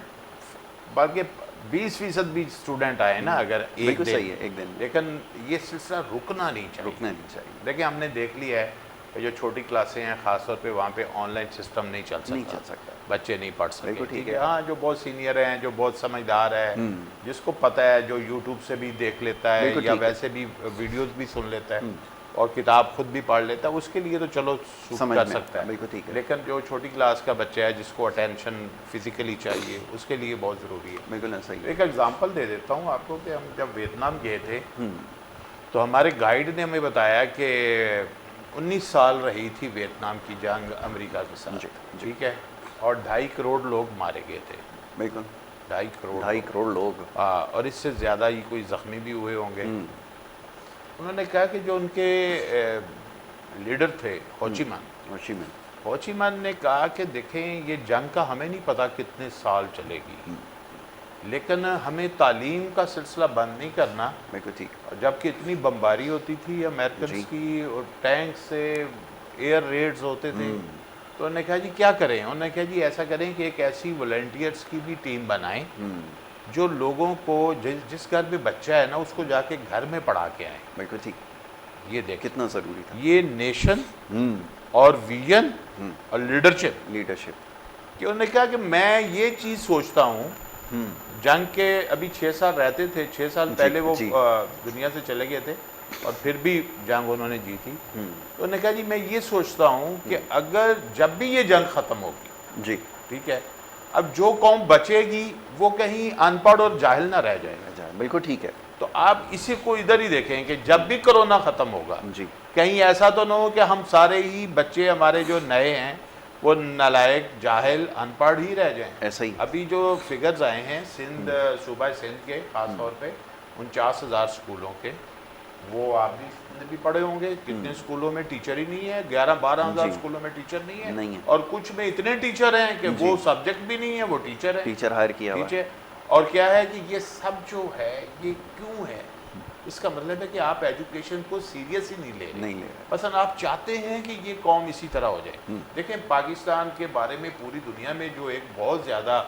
बल्कि 20% भी स्टूडेंट आए ना अगर एक दिन, सही है, एक दिन, लेकिन ये सिलसिला रुकना नहीं चाहिए। रुकना नहीं चाहिए। देखिए हमने देख लिया है जो छोटी क्लासें हैं ख़ासतौर पे वहाँ पे ऑनलाइन सिस्टम नहीं चल सकता, बच्चे नहीं पढ़ सकते। ठीक है, हाँ, जो बहुत सीनियर हैं, जो बहुत समझदार है, जिसको पता है, जो यूट्यूब से भी देख लेता है या वैसे भी वीडियोस भी सुन लेता है और किताब खुद भी पढ़ लेता है, उसके लिए तो चलो समझ कर सकता है। बिल्कुल ठीक है। लेकिन जो छोटी क्लास का बच्चा है जिसको अटेंशन फिजिकली चाहिए, उसके लिए बहुत ज़रूरी है। बिल्कुल सही। एक एग्जांपल दे देता हूँ आपको कि हम जब वियतनाम गए थे तो हमारे गाइड ने हमें बताया कि 19 साल रही थी वियतनाम की जंग अमेरिका के साथ, ठीक है, और 2.5 करोड़ लोग मारे गए थे। बिल्कुल 2.5 करोड़ लोग, हाँ, और इससे ज़्यादा ही कोई ज़ख्मी भी हुए होंगे। उन्होंने कहा कि जो उनके लीडर थे होचिमन ने कहा कि देखें, ये जंग का हमें नहीं पता कितने साल चलेगी, लेकिन हमें तालीम का सिलसिला बंद नहीं करना। बिल्कुल ठीक। जबकि इतनी बमबारी होती थी अमेरिकन की, और टैंक से एयर रेड्स होते थे, तो उन्होंने कहा जी क्या करें। उन्होंने कहा जी ऐसा करें कि एक ऐसी वॉलंटियर्स की भी टीम बनाएं जो लोगों को जिस घर में बच्चा है ना, उसको जाके घर में पढ़ा के आए। बिल्कुल ठीक। ये देख कितना ज़रूरी था। ये नेशन और विजन और लीडरशिप कि उन्होंने कहा कि मैं ये चीज़ सोचता हूँ, जंग के अभी 6 साल रहते थे, 6 साल पहले वो दुनिया से चले गए थे और फिर भी जंग उन्होंने जीती। तो उन्होंने कहा जी मैं ये सोचता हूँ कि अगर जब भी ये जंग ख़त्म होगी जी, ठीक है, अब जो कौम बचेगी वो कहीं अनपढ़ और जाहिल ना रह जाएगा। बिल्कुल ठीक है। तो आप इसी को इधर ही देखें कि जब भी कोरोना ख़त्म होगा जी, कहीं ऐसा तो ना हो कि हम सारे ही बच्चे हमारे जो नए हैं वो नालायक, जाहिल, अनपढ़ ही रह जाएं। ऐसा ही अभी जो फिगर्स आए हैं सिंध, सूबा सिंध के ख़ास तौर पे 49,000 स्कूलों के, वो आप भी पढ़े होंगे, कितने स्कूलों में टीचर ही नहीं है, 11-12,000 स्कूलों में टीचर नहीं है, और कुछ में इतने टीचर हैं कि वो सब्जेक्ट भी नहीं है, वो टीचर है, टीचर हायर किया हुआ है। और क्या है कि ये सब जो है ये क्यों है, इसका मतलब है कि आप एजुकेशन को सीरियस ही नहीं ले रहे। बस आप चाहते हैं कि ये कौम इसी तरह हो जाए। देखें, पाकिस्तान के बारे में पूरी दुनिया में जो एक बहुत ज़्यादा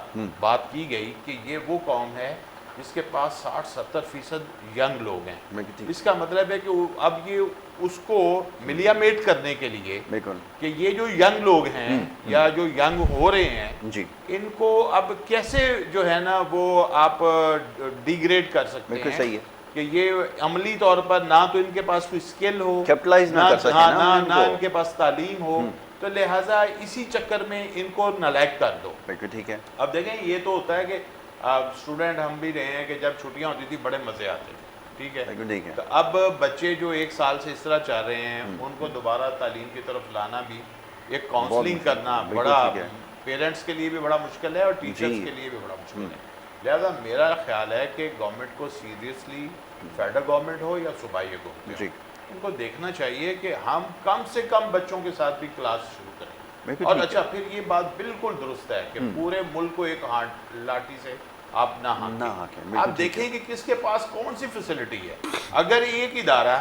बात की गई कि ये वो कौम है जिसके पास 60-70% यंग लोग हैं। इसका मतलब है कि अब ये उसको मिलियामेट करने के लिए कि ये जो यंग लोग हैं या जो यंग हो रहे हैं जी, इनको अब कैसे जो है ना वो आप डिग्रेड कर सकते हैं। सही है कि ये अमली तौर पर ना तो इनके पास कोई स्किल हो, कैपिटलाइज ना कर सके, ना इनके पास तालीम हो, तो लिहाजा इसी चक्कर में इनको नालायक कर दो। बिल्कुल ठीक है। अब देखें, ये तो होता है कि स्टूडेंट हम भी रहे हैं कि जब छुट्टियां होती थी बड़े मज़े आते थे, ठीक है, तो अब बच्चे जो 1 साल से इस तरह चाह रहे हैं उनको दोबारा तालीम की तरफ लाना भी, एक काउंसलिंग करना बड़ा पेरेंट्स के लिए भी बड़ा मुश्किल है और टीचर्स के लिए भी बड़ा मुश्किल है। लिहाजा मेरा ख्याल है कि गवर्नमेंट को सीरियसली, फेडरल गवर्नमेंट हो या सूबाई गवर्नमेंट हो, इनको देखना चाहिए कि हम कम से कम बच्चों के साथ भी क्लास शुरू करें। और अच्छा, फिर ये बात बिल्कुल दुरुस्त है कि पूरे मुल्क को एक लाठी से आप ना हाकें। आप देखें कि किसके पास कौन सी फैसिलिटी है। अगर एक इदारा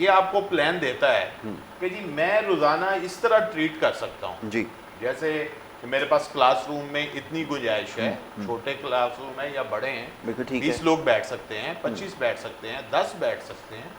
ये आपको प्लान देता है कि जी मैं रोजाना इस तरह ट्रीट कर सकता हूँ जी, जैसे मेरे पास क्लासरूम में इतनी गुंजाइश है, छोटे क्लासरूम है या बड़े हैं, 20 लोग बैठ सकते हैं, 25 बैठ सकते हैं, 10 बैठ सकते हैं,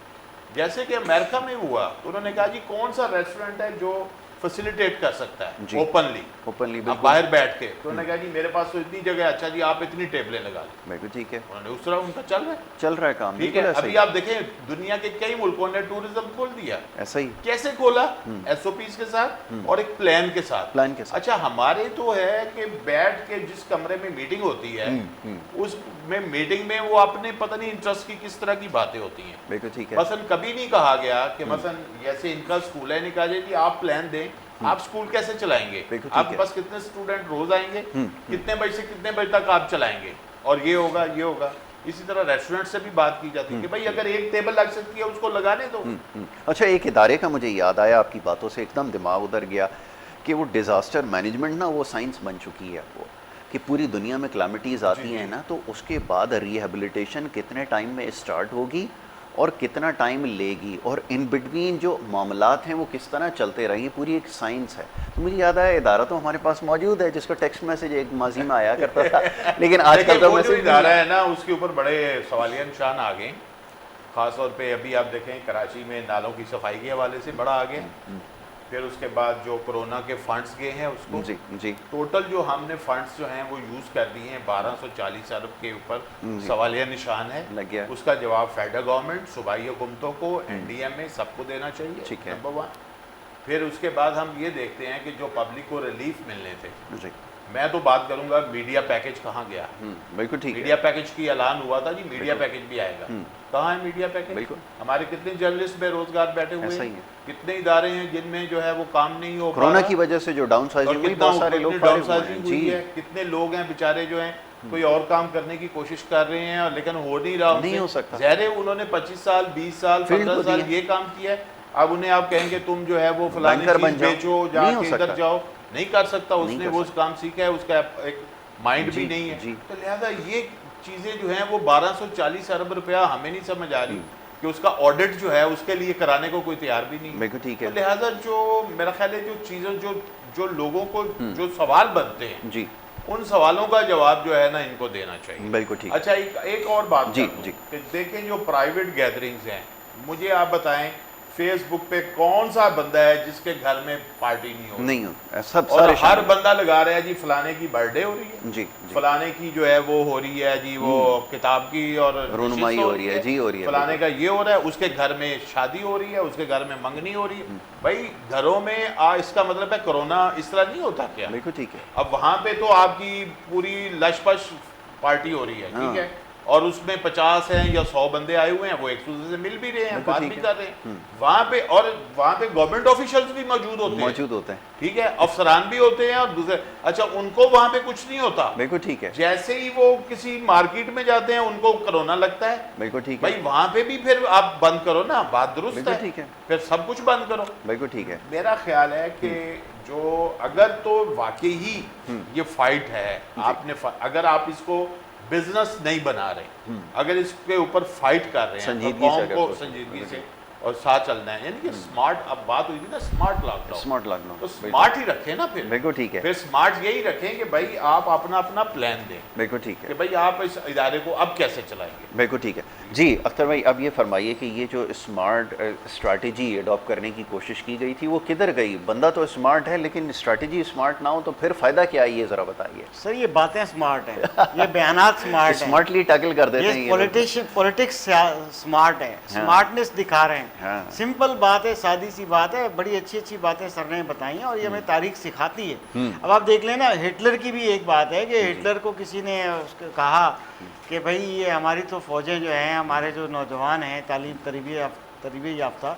जैसे कि अमेरिका में हुआ, तो उन्होंने कहा जी कौन सा रेस्टोरेंट है जो फैसिलिटेट कर सकता है ओपनली आप बाहर बैठ के। तो उन्होंने कहा जी मेरे पास तो इतनी जगह है, अच्छा जी आप इतनी टेबलें लगा लें। ठीक है, उन्होंने उस तरह उनका चल रहा है काम। ठीक है, अभी आप देखें दुनिया के कई मुल्कों ने टूरिज्म खोल दिया। ऐसा ही कैसे खोला? SOPs के साथ और एक प्लान के साथ। अच्छा, हमारे तो है कि बैठ के जिस कमरे में मीटिंग होती है उस में मीटिंग में वो अपने पता नहीं इंटरेस्ट की किस तरह की बातें होती हैं। ठीक है, मसलन कभी नहीं कहा गया कि मसलन जैसे इनका स्कूल है, नहीं कहा जाए कि आप प्लान दें, आप स्कूल कैसे चलाएंगे, आपके पास कितने स्टूडेंट रोज आएंगे, कितने बजे से कितने बजे तक आप चलाएंगे, और ये होगा ये होगा। इसी तरह रेस्टोरेंट से भी बात की जाती है कि भाई अगर एक टेबल लग सकती है उसको लगाने दो। अच्छा, एक इदारे का मुझे याद आया आपकी बातों से, एकदम दिमाग उधर गया कि वो डिज़ास्टर मैनेजमेंट ना वो साइंस बन चुकी है, वो कि पूरी दुनिया में क्लैमिटीज़ आती हैं ना, तो उसके बाद रिहेबिलिटेशन कितने टाइम में स्टार्ट होगी और कितना टाइम लेगी, और इन बिटवीन जो मामलात हैं वो किस तरह चलते रहेंगे, पूरी एक साइंस है। तो मुझे याद आया इदारा तो हमारे पास मौजूद है जिसका टेक्स्ट मैसेज एक माजी में आया करता था, लेकिन आजकल तो मैसेज इदारा है ना उसके ऊपर बड़े सवालिया निशान आ गए। ख़ास तौर पे अभी आप देखें कराची में नालों की सफाई के हवाले से बड़ा आ गया। फिर उसके बाद जो कोरोना के फंड्स गए हैं उसको जी जी टोटल जो हमने फंड्स जो हैं वो यूज़ कर दिए हैं 1240 अरब के ऊपर सवालिया निशान है लग गया। उसका जवाब फेडरल गवर्नमेंट, सूबाई हुकूमतों को, NDMA सबको देना चाहिए, ठीक है। नंबर 1। फिर उसके बाद हम ये देखते हैं कि जो पब्लिक को रिलीफ मिलने थे, जी मैं तो बात करूंगा मीडिया पैकेज कहाँ गया। बिल्कुल ठीक है। मीडिया पैकेज की ऐलान हुआ था जी, मीडिया पैकेज भी आएगा, कहाँ है मीडिया पैकेज? बिल्कुल। हमारे कितने जर्नलिस्ट बेरोजगार बैठे हुए ऐसा ही हैं, है। कितने इदारे हैं जिनमें जो है वो काम नहीं हो पा कोरोना रहा। की वजह से जो डाउन और साइजिंग हुई, कितना बहुत सारे लोग फारिग हुए हैं। डाउनसाइजिंग हुई जी है, कितने लोग हैं बेचारे जो हैं कोई और काम करने की कोशिश कर रहे हैं और लेकिन हो नहीं रहा, नहीं हो सकता। ज़ाहिर है उन्होंने 25 साल 20 साल फील्ड 15 को साल दिया। ये काम किया है, अब उन्हें आप कहेंगे तुम जो है वो फलानी बैंकर चीज बन जाओ, बेचो, नहीं हो जाके इधर सकता। जाओ, नहीं कर सकता। नहीं उसने कर वो सकता। काम सीखा है, उसका एक माइंड जी, भी नहीं है, जी। तो लिहाजा ये चीज़ें जो हैं वो 1240 अरब रुपया हमें नहीं समझ आ रही कि उसका ऑडिट जो है उसके लिए कराने को कोई तैयार भी नहीं है। बिल्कुल ठीक तो है। लिहाजा जो मेरा ख्याल है जो चीज़ें जो लोगों को जो सवाल बनते हैं जी उन सवालों का जवाब जो है ना इनको देना चाहिए। बिल्कुल ठीक। अच्छा एक और बात जी, कर दूं जी। कि देखें जो प्राइवेट गैदरिंग्स हैं, मुझे आप बताएं फेसबुक पे कौन सा बंदा है जिसके घर में पार्टी नहीं हो नहीं हो सब और सारे हर शामिल। बंदा लगा रहा है जी फलाने की बर्थडे हो रही है, जी जी फलाने की जो है वो हो रही है जी, वो किताब की और रोनुमाई नशिस्त हो रही है, जी हो रही है, फलाने का ये हो रहा है, उसके घर में शादी हो रही है, उसके घर में मंगनी हो रही है। भाई घरों में इसका मतलब है कोरोना इस तरह नहीं होता क्या? बिल्कुल ठीक है। अब वहां पे तो आपकी पूरी लशपश पार्टी हो रही है, हाँ। ठीक है, और उसमें 50 हैं या 100 बंदे आए हुए हैं, वो एक दूसरे से मिल भी रहे हैं, बिल्कुल बात ठीक भी है। कर रहे हैं वहां पे, और वहां पे गवर्नमेंट ऑफिशियल्स भी मौजूद होते हैं, मौजूद होते हैं। ठीक है, अफसरान भी होते हैं और दूसरे, अच्छा उनको वहां पे कुछ नहीं होता। बिल्कुल ठीक है। जैसे ही वो किसी मार्केट में जाते हैं उनको कोरोना लगता है, बिल्कुल ठीक है। भाई वहां पे भी फिर आप बंद करो ना, बात दुरुस्त बिल्कुल है, ठीक है। फिर सब कुछ बंद करो। बिल्कुल ठीक है। मेरा ख्याल है कि जो अगर तो वाकई ही ये फाइट है, अगर आप इसको बिजनेस नहीं बना रहे, अगर इसके ऊपर फाइट कर रहे हैं संजीदगी तो से कौम अगर को सोचें। संजीदगी से और साथ चलना है, यानी कि स्मार्ट, अब बात हुई थी ना स्मार्ट लॉकडाउन, स्मार्ट लॉकडाउन तो स्मार्ट ही रखें ना फिर बिल्कुल ठीक है। फिर स्मार्ट यही रखें कि भाई आप अपना अपना प्लान दें बिल्कुल ठीक कि है। भाई आप इस इदारे को अब कैसे चलाएंगे। बिल्कुल ठीक है। जी अख्तर भाई, अब ये फरमाइए कि ये जो स्मार्ट स्ट्रैटेजी अडॉप्ट करने की कोशिश की गई थी वो किधर गई? बंदा तो स्मार्ट है लेकिन स्ट्रैटेजी स्मार्ट ना हो तो फिर फ़ायदा क्या है, ये ज़रा बताइए। सर ये बातें स्मार्ट हैं, ये बयानात स्मार्ट हैं, स्मार्टली टैकल कर देते हैं ये ये लोग। पॉलिटिक्स स्मार्ट है, स्मार्टनेस दिखा रहे हैं। हाँ। सिंपल बात है, सादी सी बात है, बड़ी अच्छी अच्छी बातें सर ने बताई हैं और ये हमें तारीख सिखाती है। अब आप देख लेना, हिटलर की भी एक बात है कि हिटलर को किसी ने उसको कहा कि भाई ये हमारी तो फौजें जो हैं, हमारे जो नौजवान हैं तालीम तरबियत याफ्ता,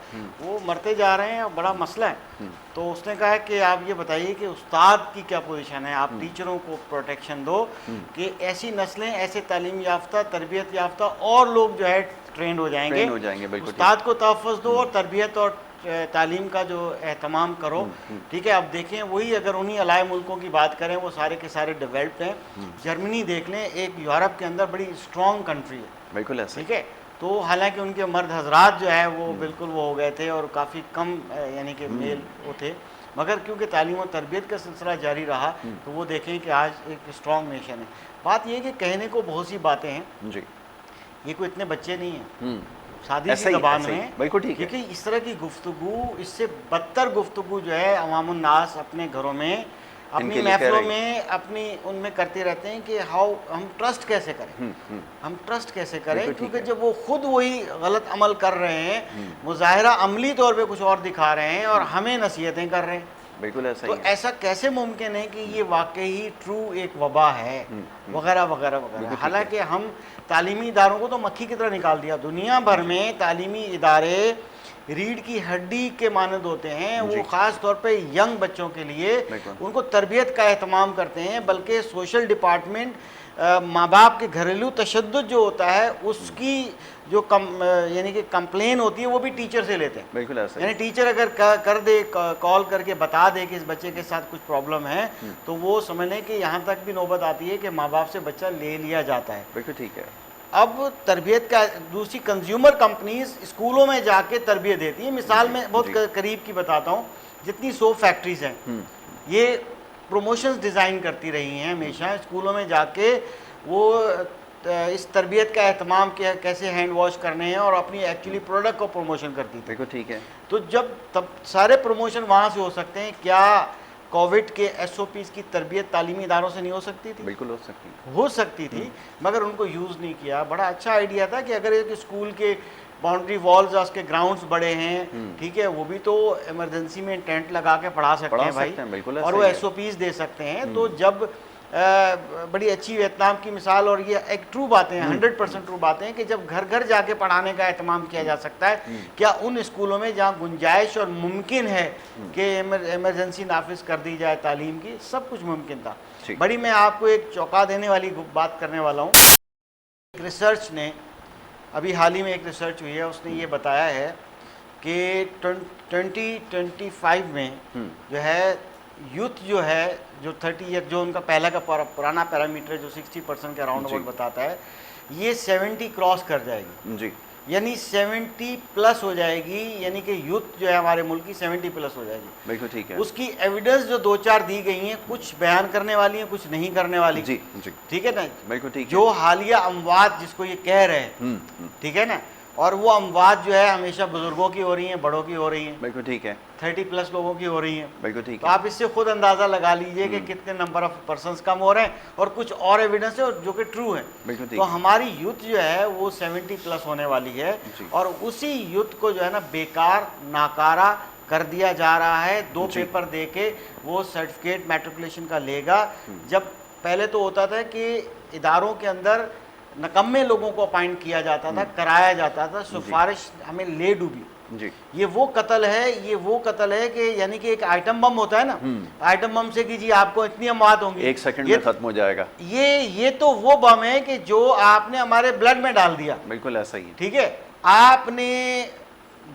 वो मरते जा रहे हैं और बड़ा मसला है। तो उसने कहा कि आप ये बताइए कि उस्ताद की क्या पोजीशन है, आप टीचरों को प्रोटेक्शन दो कि ऐसी नस्लें, ऐसे तालीम याफ्ता तरबियत याफ्ता और लोग जो है ट्रेंड हो जाएंगे। बिल्कुल उस्ताद को तहफ़्फ़ुज़ दो और तरबियत और तालीम का जो एहतमाम करो, ठीक है। अब देखें वही, अगर उन्हीं अलाए मुल्कों की बात करें, वो सारे के सारे डेवलप्ड हैं। जर्मनी देख लें, एक यूरोप के अंदर बड़ी स्ट्रॉन्ग कंट्री है, बिल्कुल ऐसा। ठीक है। तो हालांकि उनके मर्द हजरात जो है वो बिल्कुल वो हो गए थे और काफ़ी कम यानी कि मेल वो थे, मगर क्योंकि तालीम और तरबियत का सिलसिला जारी रहा तो वो देखें कि आज एक स्ट्रॉन्ग नेशन है। बात ये है कि कहने को बहुत सी बातें हैं जी, ये कोई इतने बच्चे नहीं हैं, सादी ऐसा सी ही, ज़बान ऐसा ही। में, बिल्कुल ठीक है। क्योंकि इस तरह की गुफ्तगू, इससे बदतर गुफ्तगू जो है अवामुन्नास अपने घरों में, अपनी इनके लिए कह महफिलों रही। में, अपनी उनमें करते रहते हैं कि हाउ हम ट्रस्ट कैसे करें, हम ट्रस्ट कैसे करें, बिल्कुल ठीक क्योंकि है। जब वो खुद वही गलत अमल कर रहे हैं, मुज़ाहिरा अमली तौर पे कुछ और दिखा रहे हैं और हमें नसीहतें कर रहे हैं, बिल्कुल ऐसा तो ही है। ऐसा कैसे मुमकिन है कि ये वाकई ट्रू एक वबा है, वगैरह वगैरह बिल्कुल वगैरह। ठीक है। हालांकि हम तालीमी इदारों को तो मक्खी की तरह निकाल दिया, दुनिया भर में तालीमी इदारे रीढ़ की हड्डी के मानद होते हैं, वो ख़ास तौर पे यंग बच्चों के लिए बिल्कुल। उनको तरबियत का एहतमाम करते हैं, बल्कि सोशल डिपार्टमेंट माँ बाप के घरेलू तशद्दुद जो होता है उसकी जो यानी कि कंप्लेन होती है वो भी टीचर से लेते हैं। बिल्कुल ऐसा ही यानी टीचर अगर कर दे, कॉल करके बता दे कि इस बच्चे के साथ कुछ प्रॉब्लम है, तो वो समझ लें कि यहाँ तक भी नौबत आती है कि माँ बाप से बच्चा ले लिया जाता है। बिल्कुल ठीक है। अब तरबियत का दूसरी कंज्यूमर कंपनीज स्कूलों में जाके तरबियत देती है। मिसाल में बहुत करीब की बताता हूँ, जितनी सोप फैक्ट्रीज हैं ये प्रमोशंस डिज़ाइन करती रही हैं हमेशा, स्कूलों में जाके वो इस तरबियत का एहतमाम किया कैसे हैंड वॉश करने हैं और अपनी एक्चुअली प्रोडक्ट को प्रमोशन करती थी। बिल्कुल ठीक है। तो जब तब सारे प्रमोशन वहाँ से हो सकते हैं, क्या कोविड के SOPs की तरबियत तालीमी इदारों से नहीं हो सकती थी? बिल्कुल हो सकती थी, मगर उनको यूज़ नहीं किया। बड़ा अच्छा आइडिया था कि अगर एक स्कूल के बाउंड्री वॉल्स, उसके ग्राउंड्स बड़े हैं, ठीक है, वो भी तो इमरजेंसी में टेंट लगा के पढ़ा सकते हैं भाई, और वो SOPs दे सकते हैं। तो जब बड़ी अच्छी वियतनाम की मिसाल, और ये एक ट्रू बातें हैं, 100% ट्रू बातें हैं कि जब घर घर जाके पढ़ाने का एहतमाम किया जा सकता है, क्या उन स्कूलों में जहाँ गुंजाइश और मुमकिन है कि इमरजेंसी नाफिज कर दी जाए तालीम की, सब कुछ मुमकिन था। बड़ी मैं आपको एक चौंका देने वाली बात करने वाला हूँ। एक रिसर्च ने अभी हाल ही में एक रिसर्च हुई है, उसने ये बताया है कि 2025 में जो है यूथ जो है, जो 30 ईयर, जो उनका पहला का पुराना पैरामीटर जो 60% के अराउंड अबाउट बताता है, ये 70 क्रॉस कर जाएगी जी, यानी 70 प्लस हो जाएगी, यानी कि यूथ जो है हमारे मुल्क की 70 प्लस हो जाएगी। बिल्कुल ठीक है। उसकी एविडेंस जो 2-4 दी गई हैं, कुछ बयान करने वाली हैं, कुछ नहीं करने वाली जी जी, ठीक है ना? बिल्कुल ठीक है। जो हालिया अमवात जिसको ये कह रहे हैं, ठीक है ना, और वो अमवात जो है हमेशा बुजुर्गों की हो रही हैं, बड़ों की हो रही हैं। बिल्कुल ठीक है। 30 प्लस लोगों की हो रही हैं। बिल्कुल ठीक है। तो आप इससे खुद अंदाजा लगा लीजिए कि कितने नंबर ऑफ पर्संस कम हो रहे हैं, और कुछ और एविडेंस है जो कि ट्रू है। बिल्कुल ठीक। तो हमारी यूथ जो है वो 70 प्लस होने वाली है, और उसी यूथ को जो है ना बेकार नाकारा कर दिया जा रहा है। 2 पेपर दे के वो सर्टिफिकेट मैट्रिकुलेशन का लेगा, जब पहले तो होता था कि इदारों के अंदर नकम्मे लोगों को अपॉइंट किया जाता था, कराया जाता था, सिफारिश हमें ले डूबी जी। ये वो कत्ल है कि यानी कि एक आइटम बम होता है ना, आइटम बम से कि जी आपको इतनी अमवात होंगी, 1 सेकंड में खत्म हो जाएगा। ये तो वो बम है कि जो आपने हमारे ब्लड में डाल दिया। बिल्कुल ऐसा ही है, ठीक है। आपने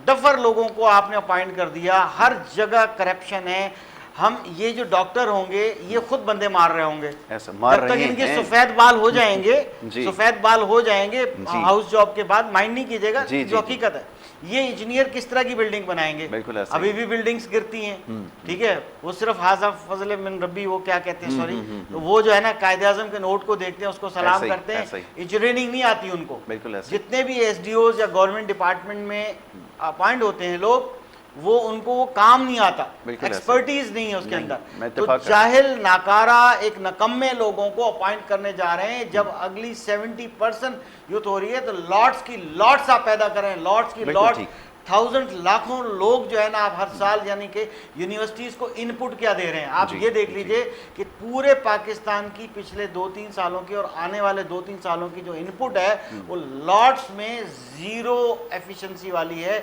डफर लोगों को आपने अपॉइंट कर दिया, हर जगह करप्शन है। हम ये जो डॉक्टर होंगे ये खुद बंदे मार रहे होंगे, ऐसा मार जब तक इनके सफेद बाल हो जाएंगे, सफेद बाल हो जाएंगे हाउस जॉब के बाद, माइंड नहीं कीजिएगा, जो हकीकत है। ये इंजीनियर किस तरह की बिल्डिंग बनाएंगे? बिल्कुल ऐसा। अभी भी बिल्डिंग्स गिरती हैं, ठीक है, वो सिर्फ हाजा फजल मिन रब्बी, वो क्या कहते हैं, सॉरी, तो वो जो है ना कायदे आजम के नोट को देखते हैं, उसको सलाम करते हैं, इंजीनियरिंग नहीं आती उनको। बिल्कुल। जितने भी SDOs या गवर्नमेंट डिपार्टमेंट में अपॉइंट होते हैं लोग, वो उनको वो काम नहीं आता, एक्सपर्टीज नहीं है उसके अंदर। तो जाहिल नाकारा एक नकम्मे लोगों को अपॉइंट करने जा रहे हैं। जब अगली 70% यूथ हो रही है, तो लॉट्स की लॉट्स आप पैदा करें, लॉट्स की लॉट्स, 1000 लाखों लोग जो है ना आप हर साल, यानी कि यूनिवर्सिटीज को इनपुट क्या दे रहे हैं। आप ये देख लीजिए कि पूरे पाकिस्तान की पिछले 2-3 सालों की और आने वाले 2-3 सालों की जो इनपुट है वो लॉट्स में जीरो एफिशिएंसी वाली है।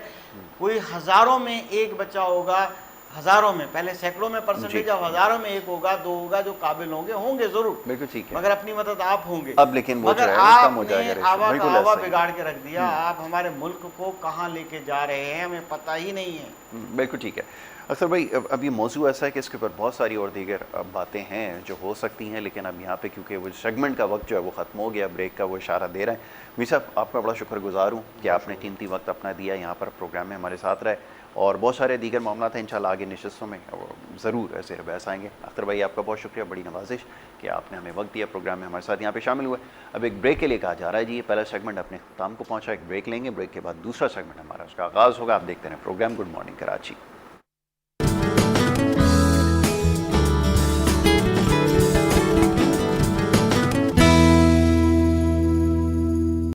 कोई हजारों में एक बच्चा होगा, हजारों में, पहले सैकड़ों में परसेंटेज, अब हजारों में एक होगा, 2 होगा जो काबिल होंगे जरूर, बिल्कुल ठीक है, मगर अपनी मदद आप होंगे। अब लेकिन वो मगर आपने आवा बिगाड़ के रख दिया। आप हमारे मुल्क को कहाँ लेके जा रहे हैं हमें पता ही नहीं है। बिल्कुल ठीक है। अक्सर भाई, अब ये मौजू ऐसा है कि इसके ऊपर बहुत सारी और दीगर बातें हैं जो हो सकती हैं, लेकिन अब यहाँ पे क्योंकि वो सेगमेंट का वक्त जो है वो ख़त्म हो गया, ब्रेक का वो इशारा दे रहे हैं। मीर साहब, आपका बड़ा शुक्रगुजार हूँ कि आपने कीमती वक्त अपना दिया, यहाँ पर प्रोग्राम में हमारे साथ रहे, और बहुत सारे दीगर मामला हैं इंशाल्लाह आगे नशस्तों में ज़रूर ऐसे बहस आएंगे। अख्तर भाई, आपका बहुत शुक्रिया, बड़ी नवाजिश कि आपने हमें वक्त दिया, प्रोग्राम में हमारे साथ यहाँ पे शामिल हुए। अब एक ब्रेक के लिए कहा जा रहा है जी, ये पहला सेगमेंट अपने अख्ताम को पहुँचा, एक ब्रेक लेंगे, ब्रेक के बाद दूसरा सेगमेंट हमारा उसका आगाज़ होगा। आप देखते रहें प्रोग्राम गुड मॉर्निंग कराची।